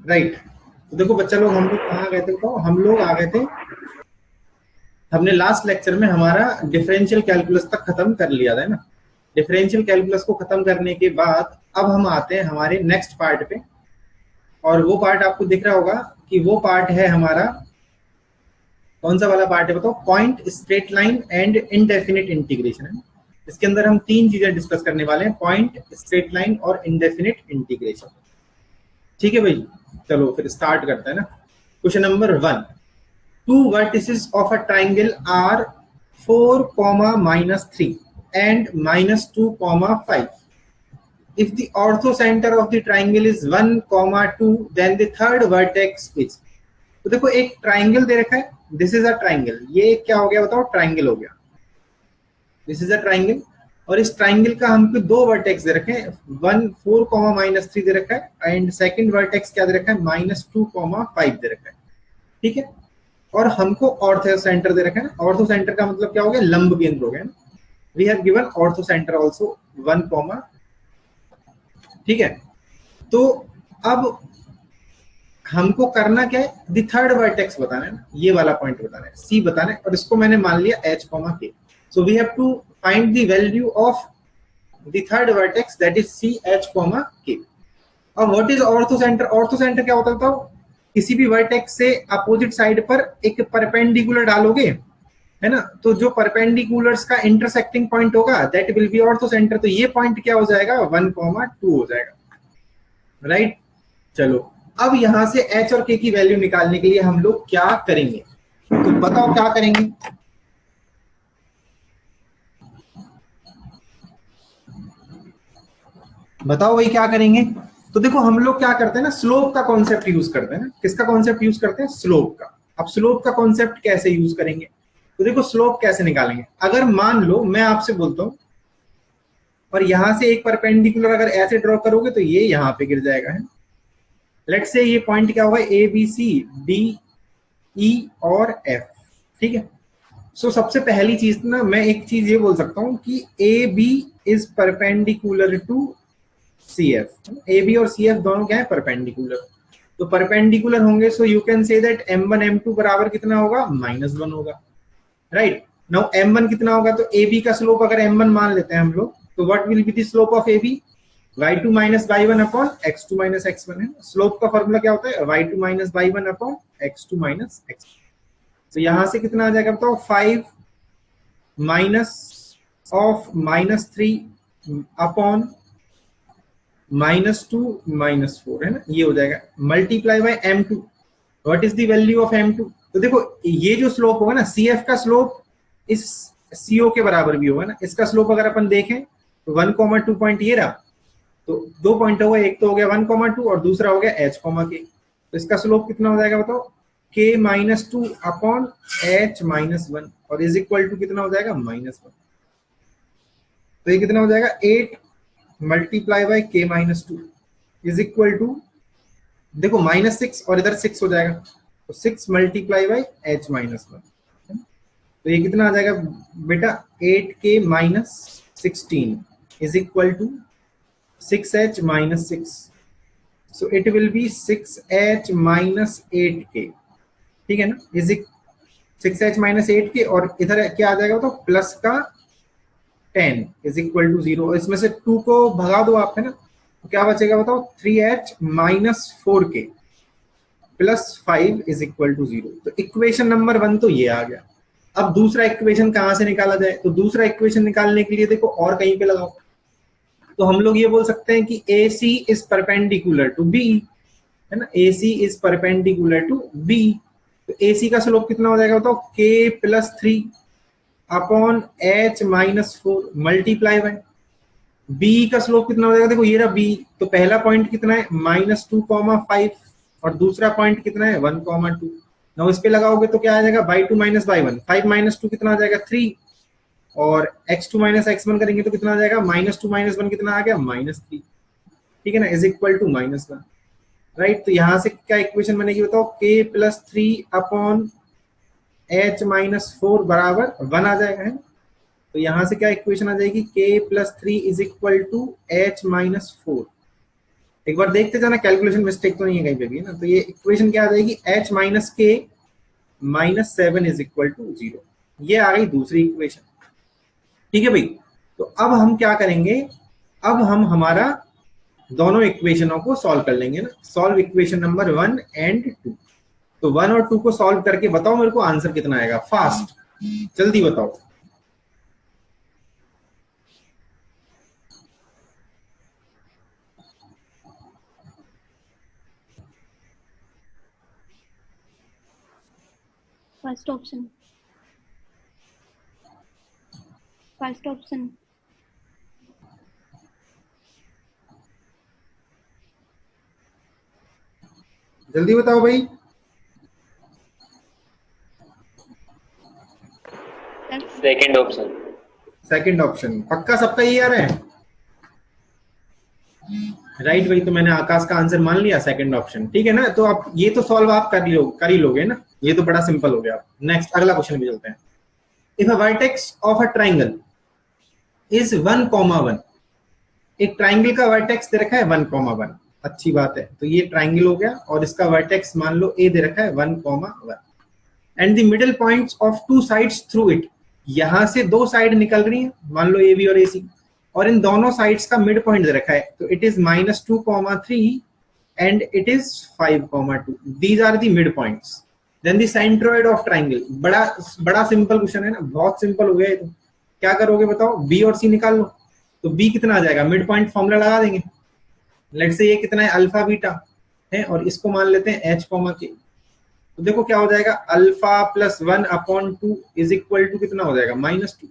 Right. तो देखो बच्चा लोग, हम लोग कहाँ गए थे, तो हम लोग आ गए थे, हमने लास्ट लेक्चर में हमारा डिफरेंशियल कैलकुलस तक खत्म कर लिया था ना। डिफरेंशियल कैलकुलस को खत्म करने के बाद अब हम आते हैं हमारे नेक्स्ट पार्ट पे, और वो पार्ट आपको दिख रहा होगा कि वो पार्ट है हमारा, कौन सा वाला पार्ट है बताओ? Point, straight line and indefinite integration है। इसके अंदर हम तीन चीजें डिस्कस करने वाले हैं, पॉइंट, स्ट्रेट लाइन और इनडेफिनिट इंटीग्रेशन। ठीक है भाई, चलो फिर स्टार्ट करते हैं ना। Question number 1, two vertices of a triangle are 4, -3 and -2, 5. If the orthocenter of the triangle is 1, 2, then the third vertex is। तो देखो एक ट्राइंगल दे रखा है, दिस इज अ ट्राइंगल, ये क्या हो गया बताओ? ट्राइंगल हो गया, दिस इज अ ट्राइंगल। और इस ट्राइंगल का हमको दो वर्टेक्स दे रखे हैं, 1, 4, -3 दे रखा है, एंड सेकंड वर्टेक्स क्या दे रखा है? -2, 5 दे रखा है। ठीक है, और हमको ऑर्थो सेंटर दे रखा है। ऑर्थो सेंटर का मतलब क्या हो गया? लंब केंद्र हो गया। We have given orthocentre also 1, ठीक है। तो अब हमको करना क्या है? द थर्ड वर्टेक्स बताना है, ये वाला पॉइंट बताना है, सी बताना है, और इसको मैंने मान लिया h, k। So we have to find the value of the third vertex, that is C, h, k। अब what is orthocentre? Orthocentre क्या होता है बताओ? किसी भी वर्टेक्स से अपोजिट साइड पर एक परपेंडिकुलर डालोगे, है ना, तो जो परपेंडिकुलर्स का इंटरसेक्टिंग पॉइंट होगा that will be ortho centre. तो ये पॉइंट क्या हो जाएगा? 1, 2 हो जाएगा, राइट। चलो अब यहां से h और k की वैल्यू निकालने के लिए हम लोग क्या करेंगे? तो बताओ क्या करेंगे? बताओ भाई क्या करेंगे? तो देखो हम लोग क्या करते हैं ना, स्लोप का कॉन्सेप्ट यूज करते हैं ना। किसका कॉन्सेप्ट यूज करते हैं? स्लोप का। अब स्लोप का कॉन्सेप्ट कैसे यूज करेंगे? तो देखो स्लोप कैसे निकालेंगे, अगर मान लो मैं आपसे बोलता हूं और यहां से एक परपेंडिकुलर अगर ऐसे ड्रॉ करोगे तो ये यहां पे गिर जाएगा, है। लेट्स से ये पॉइंट क्या होगा? ए, बी, सी, डी, ई और एफ। ठीक है। सो सबसे पहली चीज ना मैं एक चीज ये बोल सकता हूं कि A B is perpendicular to C F. A B और सी एफ दोनों क्या है? परपेंडिकुलर। तो परपेंडिकुलर होंगे, so you can say that m1 m2 बराबर कितना होगा? -1 होगा, राइट। नाउ m1 कितना होगा? तो ए बी का स्लोप अगर m1 मान लेते हैं हम लोग, तो what will be the slope of A B? y2 minus y1 upon x2 minus x1 है। स्लोप का फॉर्मूला क्या होता है? y2 minus y1 upon x2 minus x। तो यहां से कितना आ जाएगा बताओ? 5 माइनस ऑफ -3 अपॉन -2 -4, है ना, ये हो जाएगा, multiply by m2। What is the value of m2? तो देखो ये जो स्लोप होगा ना, CF का स्लोप इस CO के बराबर भी होगा ना। इसका स्लोप अगर अपन देखें तो 1, 2 पॉइंट ये रहा, तो दो पॉइंट हो गए, एक तो हो गया 1, 2 और दूसरा हो गया h, k। तो इसका स्लोप कितना हो जाएगा बताओ? k -2 अपॉन h -1 और इज इक्वल टू कितना हो जाएगा? -1। तो ये कितना हो जाएगा? 8 multiply by k -2 is equal to, देखो -6 और इधर 6 हो जाएगा, तो 6 मल्टीप्लाई बाय h -1। तो ये कितना आ जाएगा बेटा? 8k -16 is equal to 6h -6। So it will be 6h -8k। ठीक है ना, इज 6h -8k और इधर क्या आ जाएगा? तो प्लस का 10 इज इक्वल टू 0। इसमें से 2 को भगा दो आप, है ना, तो क्या बचेगा बताओ? 3h -4k plus 5 is equal to 0। तो इक्वेशन नंबर 1 तो ये आ गया। अब दूसरा इक्वेशन कहां से निकाला जाए? तो दूसरा इक्वेशन निकालने के लिए देखो और कहीं पे लगाओ, तो हम लोग ये बोल सकते हैं कि AC is perpendicular to B, है ना, AC is perpendicular to B। तो AC का स्लोप कितना हो जाएगा बताओ? K +3 upon h -4 multiply by B का स्लोप कितना हो जाएगा? देखो ये रहा B, तो पहला पॉइंट कितना है? -2, 5 और दूसरा पॉइंट कितना है? 1, 2। नाउ इस पे लगाओगे तो क्या आ जाएगा? y2 - y1, 5 - 2 कितना आ जाएगा? 3 और x2 - x1 करेंगे तो कितना आ जाएगा? -2 - 1 कितना आ गया? -3। ठीक है ना, इज इक्वल टू -1, राइट। तो यहां से क्या इक्वेशन बनेगी बताओ? k +3 अपॉन h -4 बराबर 1 आ जाएगा, है। तो यहां से क्या इक्वेशन आ जाएगी? k +3 is equal to h -4। एक बार देखते जाना कैलकुलेशन मिस्टेक तो नहीं है कहीं पे भी ना। तो ये इक्वेशन क्या आ जाएगी, h माइनस के माइनस 7 इज इक्वल टू 0। ये आ गई दूसरी इक्वेशन। ठीक है भाई, तो अब हम क्या करेंगे, अब हम हमारा दोनों इक्वेशनों को सॉल्व कर लेंगे ना। Solve equation number 1 and 2। तो 1 और 2 को सॉल्व करके बताओ मेरे को आंसर कितना आएगा, फास्ट जल्दी बताओ। First option, first option. जल्दी बताओ भाई। Second option. सेकंड ऑप्शन पक्का सबका ये आ रहा है? राइट भाई, तो मैंने आकाश का आंसर मान लिया सेकंड ऑप्शन। ठीक है ना, तो आप ये तो सॉल्व आप कर ही लोगे ना, ये तो बड़ा सिंपल हो गया। नेक्स्ट अगला क्वेश्चन भी चलते हैं। If a vertex of a triangle is 1,1, एक ट्राइंगल का वर्टेक्स दे रखा है 1,1, अच्छी बात है। तो ये ट्राइंगल हो गया और इसका वर्टेक्स मान लो ए दे रखा है 1,1, and the middle points of two sides through it, यहां से दो साइड निकल रही है, मान लो ए बी और ए सी, और इन दोनों साइड्स का मिड पॉइंट दे रखा है, तो it is -2,3 and it is 5,2। These are the mid points. Then the centroid of triangle, बड़ा बड़ा सिंपल क्वेश्चन है ना, बहुत सिंपल हो गया ये तो। क्या करोगे बताओ, बी और सी निकाल लो। तो बी कितना आ जाएगा, मिड पॉइंट फॉर्मूला लगा देंगे। लेट से ये कितना है, अल्फा बीटा है, और इसको मान लेते हैं एच कॉमा के। तो देखो क्या हो जाएगा, alpha plus 1/2 is equal to कितना हो जाएगा, -2।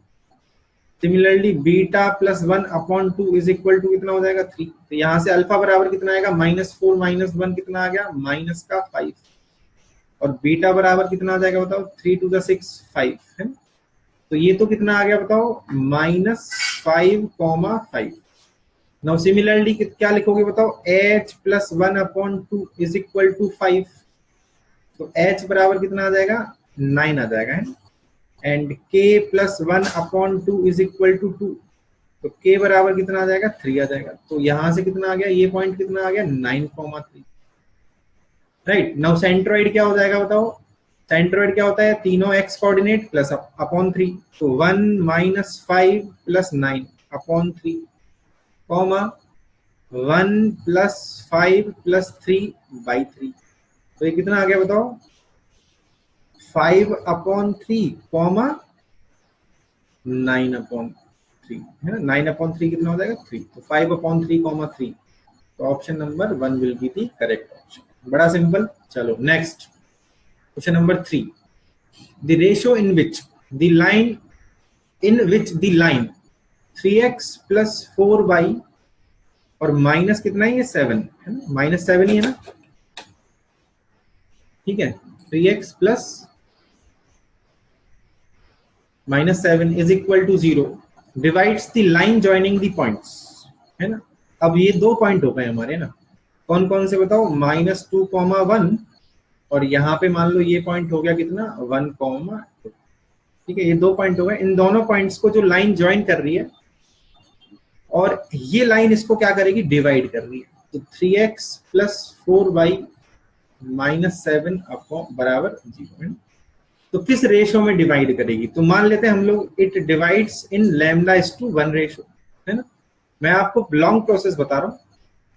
Similarly beta plus 1/2 is equal to कितना हो जाएगा, 3। तो यहाँ से अल्फा बराबर कितना आएगा, -4 -1 कितना आ गया, -5। और बीटा बराबर कितना आ जाएगा बताओ, 3 to the 6 5 है। तो ये तो कितना आ गया बताओ, -5,5। नाउ सिमिलरली क्या लिखोगे बताओ, h plus 1/2 is equal to 5। तो h बराबर कितना आ जाएगा, 9 आ जाएगा है। And k plus 1/2 is equal to 2। तो k बराबर कितना आ जाएगा, 3 आ जाएगा। तो यहां से कितना आ गया, ये पॉइंट कितना आ गया, 9,3। राइट। नाउ सेंट्रोइड क्या हो जाएगा बताओ, सेंट्रोइड क्या होता है, तीनों x कोऑर्डिनेट प्लस अपॉन 3। तो 1 -5 प्लस 9/3 कॉमा 1 प्लस 5 प्लस 3/3। तो ये कितना आ गया बताओ, 5/3 कॉमा 9/3 है ना। 9/3 कितना हो जाएगा, 3। तो 5/3 कॉमा 3। तो option number 1 will be the correct option. बड़ा सिंपल। चलो next question number 3। The ratio in which the line 3x plus 4y और माइनस कितना है, ये 7 है ना, -7 ही है ना। ठीक है, 3x plus -7 is equal to 0 divides the line joining the points, है ना। अब ये दो पॉइंट हो गए हमारे ना, कौन कौन से बताओ, -2,1 और यहाँ पे मान लो ये पॉइंट हो गया कितना, 1,2। ठीक है, ये दो पॉइंट हो गए। इन दोनों पॉइंट्स को जो लाइन ज्वाइन कर रही है, और ये लाइन इसको क्या करेगी, डिवाइड कर रही है। तो 3x प्लस 4y -7 बराबर 0। तो किस रेशो में डिवाइड करेगी, तो मान लेते हैं हम लोग, इट डिवाइड्स इन λ/1 रेशो, है ना। मैं आपको लॉन्ग प्रोसेस बता रहा हूँ।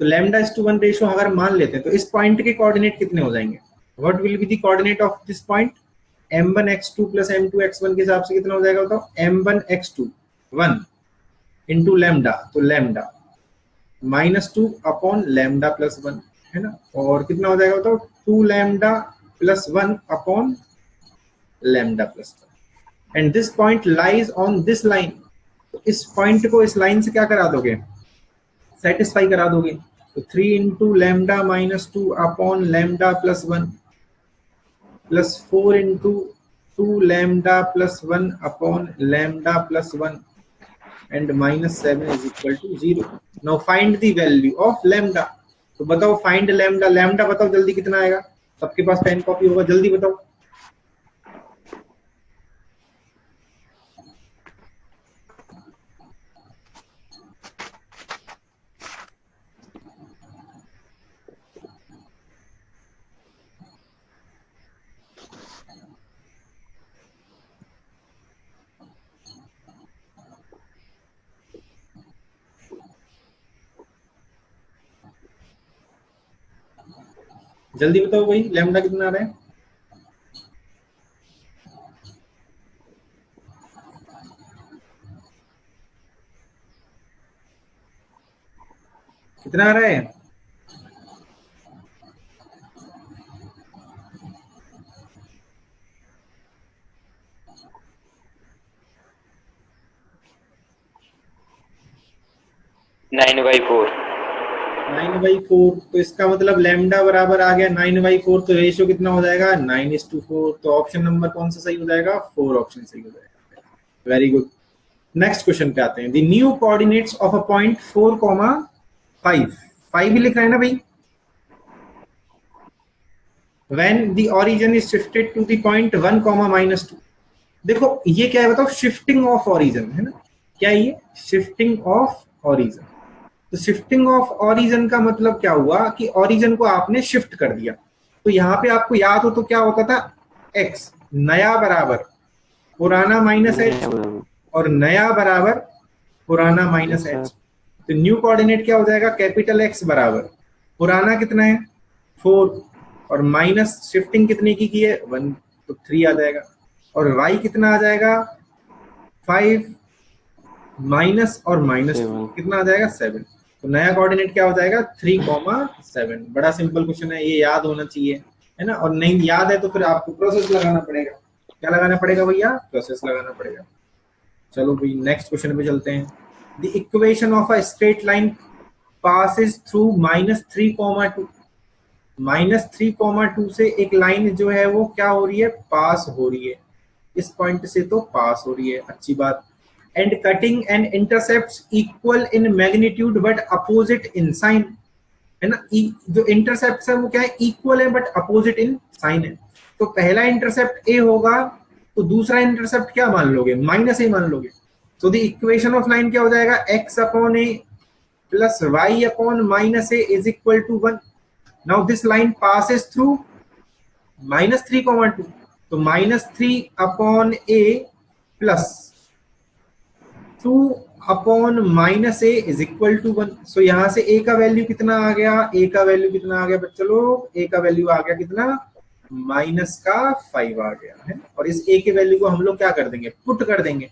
तो λ/1 रेशो अगर मान लेते हैं, तो इस पॉइंट के कोऑर्डिनेट कितने हो जाएंगे, what will be the coordinate of this point, m1x2 plus m2x1 के हिसाब से कितना हो जाएगा बताओ, m1x2 1 इंटू लैम्डा, तो लैम्डा -2 अपॉन लैम्डा प्लस 1 है ना। और कितना हो जाएगा बताओ, 2 lambda plus 1 upon lambda plus 1। And this point lies on this line. तो इस पॉइंट को इस लाइन से क्या करा दोगे, सेटिस्फाई करा दोगे। तो 3 into lambda -2 upon lambda plus 1 plus 4 into 2 lambda plus 1 upon lambda plus 1 and -7 is equal to 0. Now find the value of lambda. तो बताओ find lambda, lambda बताओ जल्दी कितना आएगा, सबके पास पेन कॉपी होगा, जल्दी बताओ। जल्दी बताओ भाई, लैम्डा कितना आ रहा है? कितना आ रहा है? Nine by four. 9/4। तो इसका मतलब लैम्डा बराबर आ गया 9/4। तो रेशियो कितना हो जाएगा? 9:4। तो ऑप्शन नंबर कौन सा सही हो जाएगा? 4 ऑप्शन सही हो जाएगा। Very good. नेक्स्ट क्वेश्चन पे आते हैं। The new coordinates of a point 4,5 5 ही लिख रहे हैं ना भाई? when the origin is shifted to the point 1, -2। देखो ये क्या है बताओ? शिफ्टिंग ऑफ ओरिजिन है ना? क्या ये शिफ्टिंग ऑफ ओरिजिन? तो शिफ्टिंग ऑफ ओरिजिन का मतलब क्या हुआ कि ओरिजिन को आपने शिफ्ट कर दिया। तो यहाँ पे आपको याद हो तो क्या होता था? x नया बराबर पुराना माइनस h और नया बराबर पुराना माइनस h। तो न्यू कोऑर्डिनेट क्या हो जाएगा? कैपिटल X बराबर पुराना कितना है? 4 और माइनस शिफ्टिंग कितने की है? 1। तो 3 आ जाएगा। और y कितना आ जाएगा? 5 माइनस और माइनस कितना आ जाएगा? 7। तो नया कोऑर्डिनेट क्या हो जाएगा? 3,7। बड़ा सिंपल क्वेश्चन है, ये याद होना चाहिए है ना? और नहीं याद है तो फिर आपको प्रोसेस लगाना पड़ेगा। क्या लगाना पड़ेगा भैया? प्रोसेस लगाना पड़ेगा। चलो भाई नेक्स्ट क्वेश्चन पे चलते हैं। The equation of a straight line passes through -3,2। -3,2 से एक लाइन जो है वो क्या हो रही है? पास हो रही है। इस पॉइंट से तो पास हो रही है, अच्छी बात। And cutting and intercepts equal in magnitude but opposite in sign, है ना? जो इंटरसेप्ट है वो क्या है? इक्वल है बट अपोजिट इन साइन है। तो पहला इंटरसेप्ट ए होगा तो दूसरा इंटरसेप्ट क्या मान लोगे? -a मान लोगे। तो द इक्वेशन ऑफ लाइन क्या हो जाएगा? x/a plus y/-a is equal to 1। Now this line passes through -3,2। तो -3/a plus 2/-a is equal to 1। So यहां से a का वैल्यू कितना आ गया? a का वैल्यू कितना आ गया बच्चों लोग? a का वैल्यू आ गया कितना? -5 आ गया है। और इस a के वैल्यू को हम लोग क्या कर देंगे? पुट कर देंगे।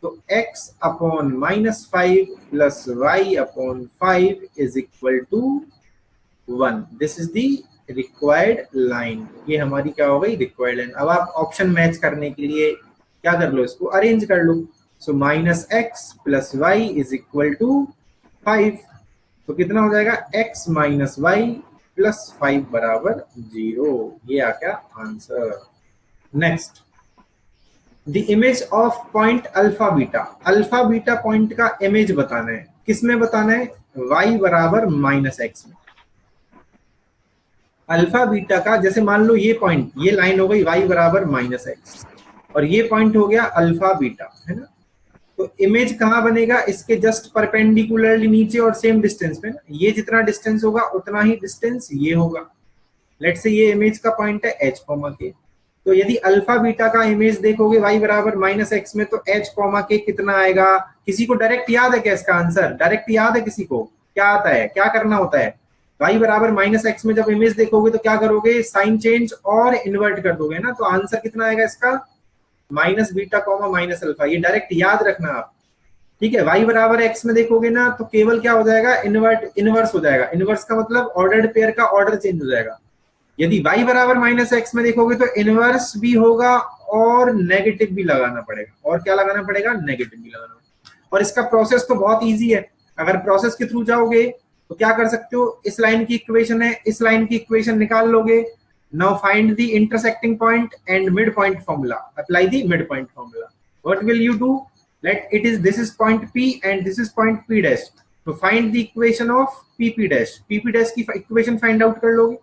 तो x/-5 plus y/5 is equal to 1। This is the required line. ये हमारी क्या हो गई? Required line. अब आप ऑप्शन मैच करने के लिए क्या कर लो? इसको अरेंज कर लो। So -x plus y is equal to 5। तो कितना हो जाएगा? x माइनस वाई प्लस 5 बराबर 0। ये आ गया answer. Next, the image of point alpha beta. Alpha beta point का इमेज बताना है। किसमें बताना है? y बराबर -x में। अल्फा बीटा का जैसे मान लो ये पॉइंट, ये लाइन हो गई y बराबर -x और ये पॉइंट हो गया अल्फा बीटा, है ना? तो इमेज कहाँ बनेगा? इसके जस्ट परपेंडिकुलरली नीचे और सेम डिस्टेंस पे। ये जितना डिस्टेंस होगा उतना ही डिस्टेंस ये होगा। लेट्स से ये इमेज का पॉइंट है h, k। तो यदि अल्फा बीटा का इमेज देखोगे y बराबर -x में, तो h, k कितना आएगा? किसी को डायरेक्ट याद है क्या इसका आंसर? डायरेक्ट याद है किसी को? क्या आता है? क्या करना होता है? y बराबर -x में जब इमेज देखोगे तो क्या करोगे? साइन चेंज और इन्वर्ट कर दोगे ना। तो आंसर कितना आएगा इसका? -β, -अल्फा। ये डायरेक्ट याद रखना आप, ठीक है? y बराबर x में देखोगे ना तो केवल क्या हो जाएगा? इनवर्स हो जाएगा। इनवर्स का मतलब ऑर्डर्ड पेयर का ऑर्डर चेंज हो जाएगा। यदि y बराबर -x में देखोगे तो इनवर्स भी होगा और नेगेटिव भी लगाना पड़ेगा। और क्या लगाना पड़ेगा? नेगेटिव भी लगाना पड़ेगा। और इसका प्रोसेस तो बहुत इजी है। अगर प्रोसेस के थ्रू जाओगे तो क्या कर सकते हो? इस लाइन की इक्वेशन है, इस लाइन की इक्वेशन निकाल लोगे। Now find the intersecting point and mid point formula. Apply the mid point formula. What will you do? Let it is, this is point P and this is point P dash. तो find the equation of PP dash. PP dash की equation find out कर लोगे,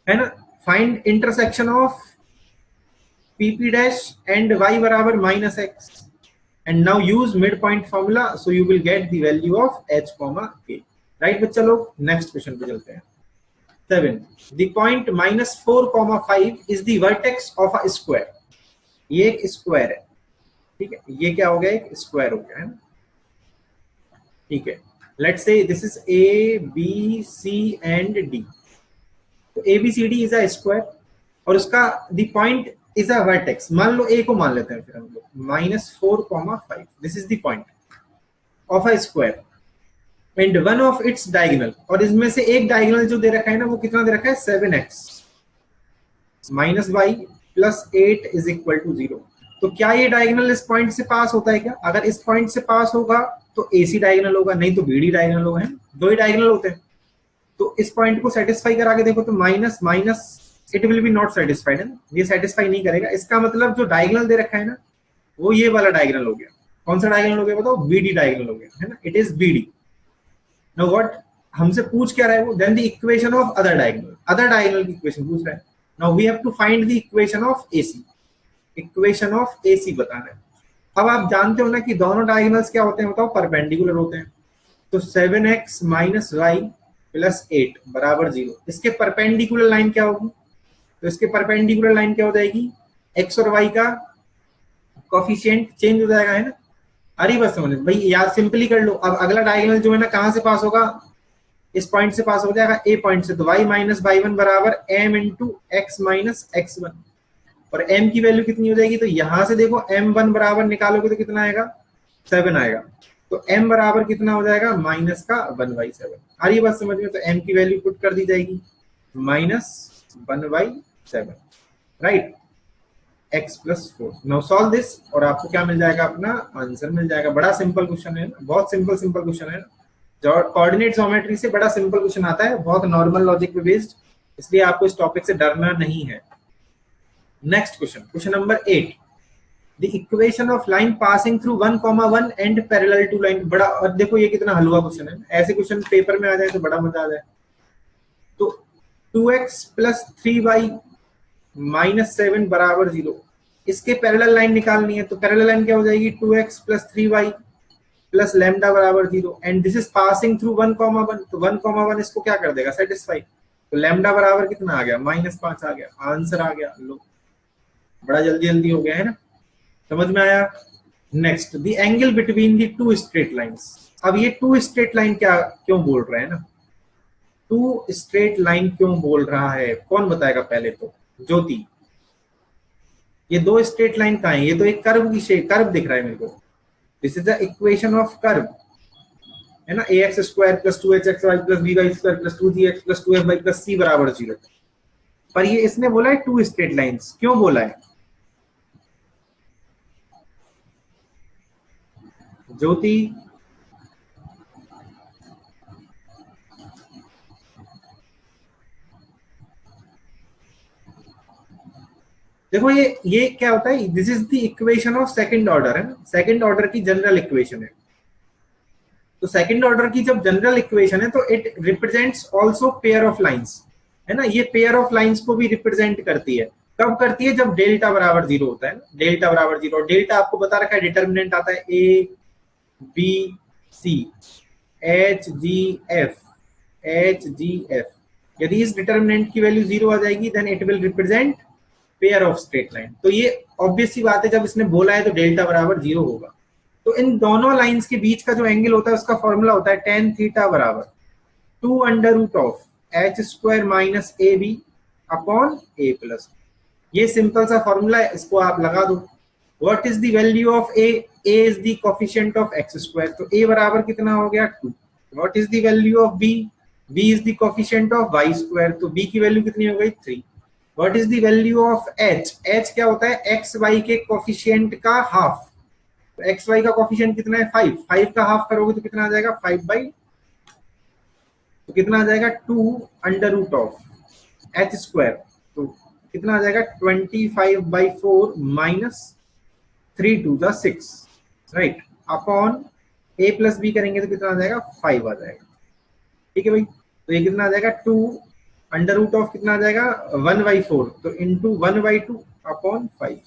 है ना? Find intersection of PP dash and y बराबर -x and now use midpoint formula, so you will get the value of h, k। Right बच्चा लोग, next question पे चलते हैं। 7, the point -4, 5 is the vertex of a square। ये एक square है, ठीक है? ये क्या हो गया? एक स्क्वायर हो गया, है ना? ठीक है, let's say this is A, B, C and D। तो ABCD इज अ स्क्वायर और उसका the point is a vertex. मान लो A को मान लेते हैं फिर हम लोग -4,5, this is the point of a square and one of its diagonal, और इसमें से एक डायगोनल जो दे रखा है ना वो कितना दे रखा है 7x -y + 8 = 0। तो क्या ये डायगोनल इस पॉइंट से पास होता है क्या? अगर इस पॉइंट से पास होगा तो AC डायगोनल होगा, नहीं तो BD डायगोनल होगा, है दो ही डायगोनल होते हैं। तो इस पॉइंट को सेटिस्फाई करा के देखो तो minus minus it will B not satisfied, है ना, ये सेटिस्फाई नहीं करेगा। इसका मतलब जो डायगोनल दे रखा है ना वो ये वाला डायगोनल हो गया। कौन सा डायगोनल हो गया बताओ? BD डायगोनल हो गया, है ना, it is BD। Now what हमसे पूछ क्या रहा है वो? Then the equation of other diagonal, other diagonal की इक्वेशन पूछ रहा है। Now we have to find the equation of AC, equation of AC बताना है। अब आप जानते हो ना कि दोनों डायगोनल्स क्या होते हैं बताओ? परपेंडिकुलर होते हैं। तो 7x - y + 8 = 0। इसके परपेंडिकुलर लाइन क्या होगी? तो इसके परपेंडिकुलर लाइन क्या हो जाएगी? x और y का कोफिशिएंट चेंज हो जाएगा, है ना। अरे बस समझ भाई, यार सिंपली कर लो। अब अगला डायगोनल जो है ना कहां से पास होगा? इस पॉइंट से पास हो जाएगा, A पॉइंट से। तो y - y1 = m × x - x1, और m की वैल्यू कितनी हो जाएगी? तो यहां से देखो m1 बराबर निकालोगे तो कितना आएगा? 7 आएगा। तो m बराबर कितना हो जाएगा? -1/7। आ रही है बात समझ में? तो m की वैल्यू पुट कर दी जाएगी -1/7, right, x + 4। Now solve this और आपको क्या मिल जाएगा? अपना आंसर मिल जाएगा। बड़ा सिंपल क्वेश्चन है ना, बहुत सिंपल क्वेश्चन है ना। जो कोऑर्डिनेट ज्योमेट्री से बड़ा सिंपल क्वेश्चन आता है, बहुत नॉर्मल लॉजिक पे बेस्ड, इसलिए आपको इस टॉपिक से डरना नहीं है। Next question, question number 8, the equation of line passing through 1,1 and parallel to line. बड़ा, और देखो ये कितना हलवा क्वेश्चन है। ऐसे क्वेश्चन पेपर में आ जाए तो बड़ा मजा आ जाए। तो 2x + 3y - 7 = 0, इसके पैरेलल लाइन निकालनी है। तो पैरेलल लाइन क्या हो जाएगी? 2x + 3y + λ = 0 and this is passing through 1,1। तो 1,1 इसको क्या कर देगा? सेटिस्फाई। तो λ बराबर कितना आ गया? -5 आ गया। आंसर आ गया। लो, बड़ा जल्दी जल्दी हो गया, है ना, समझ में आया। Next, the angle between the two straight lines. अब ये टू स्ट्रेट लाइन क्या क्यों बोल रहे हैं ना? टू स्ट्रेट लाइन क्यों बोल रहा है? कौन बताएगा पहले? तो ज्योति, ये दो स्ट्रेट लाइन कहाँ है? ये तो एक कर्व की शेप, कर्व दिख रहा है मेरे को। This is the equation of curve, है ना। ax² + 2hxy + by² + 2gx + 2fy + c = 0। पर ये इसने बोला है टू स्ट्रेट लाइंस, क्यों बोला है ज्योति? देखो ये क्या होता है? This is the equation of second order, है ना, सेकंड ऑर्डर की जनरल इक्वेशन है। तो सेकंड ऑर्डर की जब जनरल इक्वेशन है तो it represents also pair of lines, है ना। ये पेयर ऑफ लाइंस को भी रिप्रेजेंट करती है। कब करती है? जब डेल्टा बराबर 0 होता है ना, डेल्टा बराबर 0। डेल्टा आपको बता रखा है, डिटर्मिनेंट आता है A B C H G F। यदि इस डिटर्मिनेंट की वैल्यू 0 आ जाएगी then it will represent pair of straight line. तो ये ऑब्वियस सी बात है, जब इसने बोला है तो डेल्टा बराबर 0 होगा। तो इन दोनों लाइंस के बीच का जो एंगल होता है उसका फॉर्मूला होता है tan θ = 2√h² - AB upon A+। ये सिंपल सा फॉर्मूला है, इसको आप लगा दो। What is the value of A? A is the coefficient of x², तो A बराबर कितना हो गया? 2। What is the value of B? B is the coefficient of y², तो B की वैल्यू कितनी हो गई? 3। What is the value of H? H क्या होता है? xy के कोफिशिएंट का हाफ। तो xy का कोफिशिएंट कितना है? 5। 5 का हाफ करोगे तो कितना आ जाएगा? 5/, तो कितना आ जाएगा? 2√h², तो कितना आ जाएगा? 25/4 - 3 × 6, राइट, अपॉन A + B करेंगे तो कितना आ जाएगा? 5 आ जाएगा। ठीक है भाई, तो ये कितना आ जाएगा? 2√, कितना आ जाएगा? 1/4, तो into 1/2 upon 5।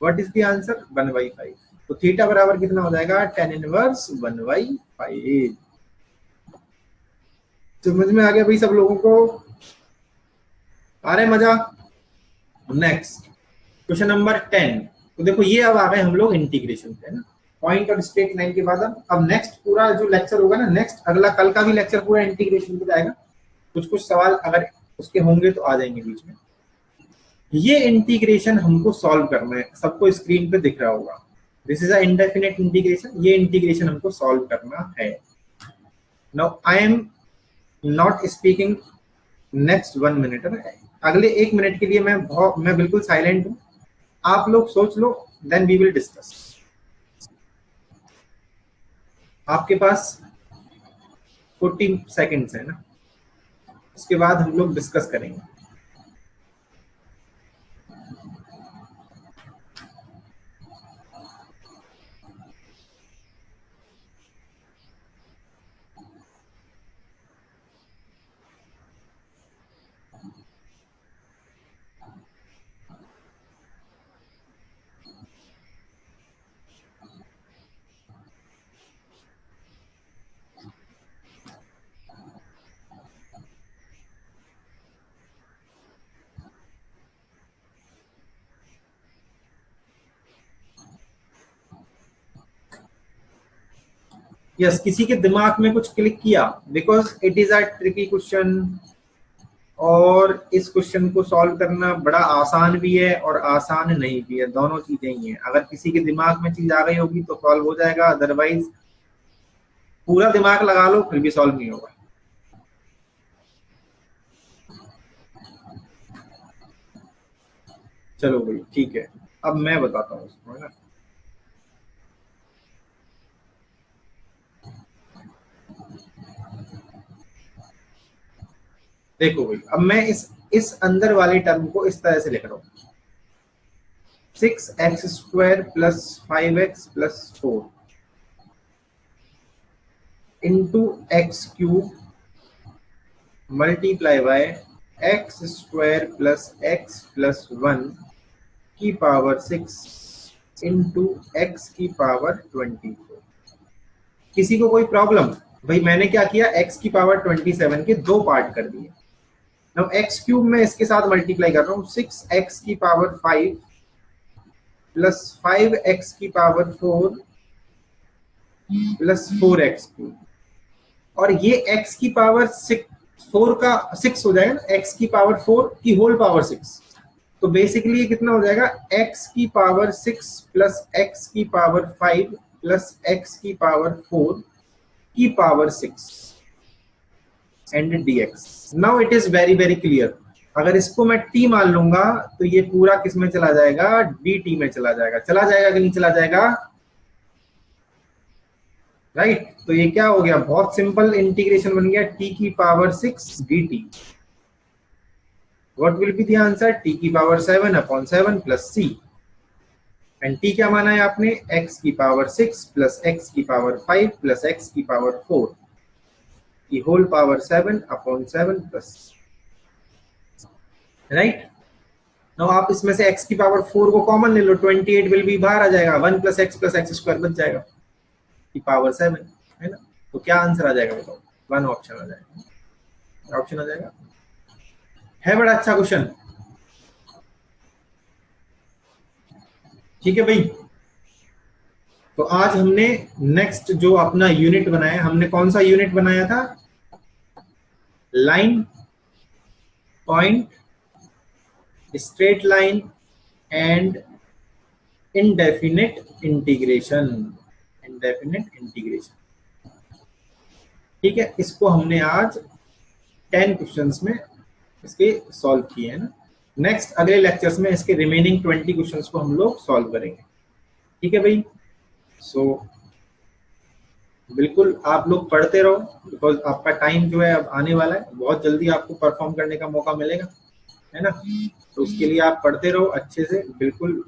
What is the answer? 1/5। तो थीटा बराबर कितना हो जाएगा? tan 1 1/5। समझ में आ गया भाई सब लोगों को? आ रहा है मजा? Next, question number 10। तो देखो ये अब आ गए हम लोग इंटीग्रेशन पे, है ना, पॉइंट और स्ट्रेट लाइन के बाद। अब नेक्स्ट पूरा जो लेक्चर होगा ना, नेक्स्ट अगला कल का भी लेक्चर पूरा इंटीग्रेशन पे जाएगा। कुछ कुछ सवाल अगर उसके होंगे तो आ जाएंगे बीच में। ये इंटीग्रेशन हमको सॉल्व करना है, सबको स्क्रीन पे दिख रहा होगा। This is a indefinite integration, ये इंटीग्रेशन हमको सॉल्व करना है। Now I am not speaking next 1 minute, अगले 1 मिनट के लिए मैं बिल्कुल साइलेंट हूं, आप लोग सोच लो, देन वी विल डिस्कस। आपके पास 40 सेकेंड्स है ना, उसके बाद हम लोग डिस्कस करेंगे। यस, किसी के दिमाग में कुछ क्लिक किया, because it is a tricky question, और इस क्वेश्चन को सॉल्व करना बड़ा आसान भी है और आसान नहीं भी है, दोनों चीजें ही हैं। अगर किसी के दिमाग में चीज आ गई होगी तो सॉल्व हो जाएगा, अदरवाइज पूरा दिमाग लगा लो फिर भी सॉल्व नहीं होगा। चलो भाई ठीक है, अब मैं बताता हूँ उसको, है ना। देखो भाई, अब मैं इस अंदर वाले टर्म को इस तरह से लिख रहा हूं, 6x² + 5x + 4 into x³ multiply by x² + x + 1 की पावर 6 इंटू x की पावर 24। किसी को कोई प्रॉब्लम? भाई मैंने क्या किया, x की पावर 27 के 2 पार्ट कर दिए। नाउ x³ में इसके साथ मल्टीप्लाई कर रहा हूँ, 6x की पावर 5 प्लस 5x की पावर 4 प्लस 4x³, और ये x की पावर 4 का 6 हो जाएगा ना, x की पावर 4 की होल पावर 6। तो बेसिकली ये कितना हो जाएगा, x की पावर 6 प्लस x की पावर 5 प्लस x की पावर 4 की power 6 and dx। Now it is very very clear. अगर इसको मैं t मान लूंगा तो ये पूरा किस में चला जाएगा, dt में चला जाएगा। चला जाएगा कि नहीं चला जाएगा, राइट। तो ये क्या हो गया, बहुत सिंपल इंटीग्रेशन बन गया, t की power 6 dt। What will be the answer, t की पावर 7/7 प्लस c, एंड t क्या माना है आपने, x की पावर 6 प्लस x की पावर 5 प्लस x की पावर 4 की whole power 7/7 plus, right. Now आप इसमें से x की पावर 4 को कॉमन ले लो, 28 विल बी बाहर आ जाएगा, 1 + x + x² बच जाएगा की पावर 7, है ना। तो क्या आंसर आ जाएगा बताओ, 1 ऑप्शन आ जाएगा, ऑप्शन आ जाएगा। है बड़ा अच्छा क्वेश्चन, ठीक है भाई। तो आज हमने नेक्स्ट जो अपना यूनिट बनाया, हमने कौन सा यूनिट बनाया था, line, point, straight line and indefinite integration. Indefinite integration, ठीक है। इसको हमने आज 10 क्वेश्चंस में इसके सॉल्व किए हैं ना। नेक्स्ट अगले लेक्चर्स में इसके रिमेनिंग 20 क्वेश्चंस को हम लोग सॉल्व करेंगे, ठीक है भाई। सो बिल्कुल आप लोग पढ़ते रहो, बिकॉज आपका टाइम जो है अब आने वाला है, बहुत जल्दी आपको परफॉर्म करने का मौका मिलेगा, है ना। तो उसके लिए आप पढ़ते रहो अच्छे से, बिल्कुल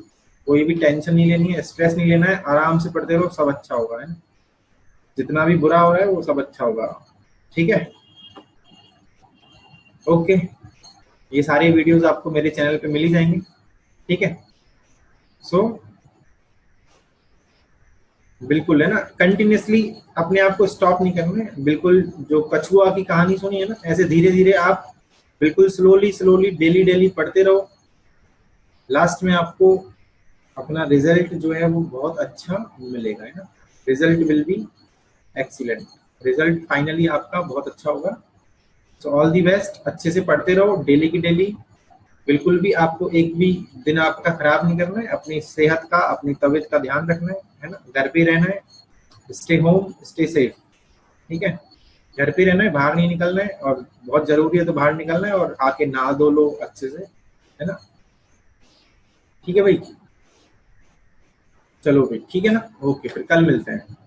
कोई भी टेंशन नहीं लेनी है, स्ट्रेस नहीं लेना है, आराम से पढ़ते रहो, सब अच्छा होगा, है ना। जितना भी बुरा हो रहा है वो सब अच्छा होगा, ठीक है। ओके, ये सारे वीडियोस आपको मेरे चैनल पे मिल ही जाएंगे, ठीक है। सो बिल्कुल, है ना, कंटिन्यूसली अपने आप को स्टॉप नहीं करना है। बिल्कुल जो कछुआ की कहानी सुनी है ना, ऐसे धीरे धीरे आप बिल्कुल स्लोली डेली डेली पढ़ते रहो। लास्ट में आपको अपना रिजल्ट जो है वो बहुत अच्छा मिलेगा, है ना। Result will be excellent, result finally आपका बहुत अच्छा होगा। सो ऑल दी बेस्ट, अच्छे से पढ़ते रहो डेली की डेली, बिल्कुल भी आपको एक भी दिन आपका खराब नहीं करना है, अपनी सेहत का अपनी तबीयत का ध्यान रखना है ना, घर पे रहना है, स्टे होम स्टे सेफ, ठीक है, घर पे रहना है, बाहर नहीं निकलना है, और बहुत जरूरी है तो बाहर निकलना है, और आके नहा धो लो अच्छे से, है ना, ठीक है भाई, चलो भाई ठीक है ना, ओके फिर कल मिलते हैं।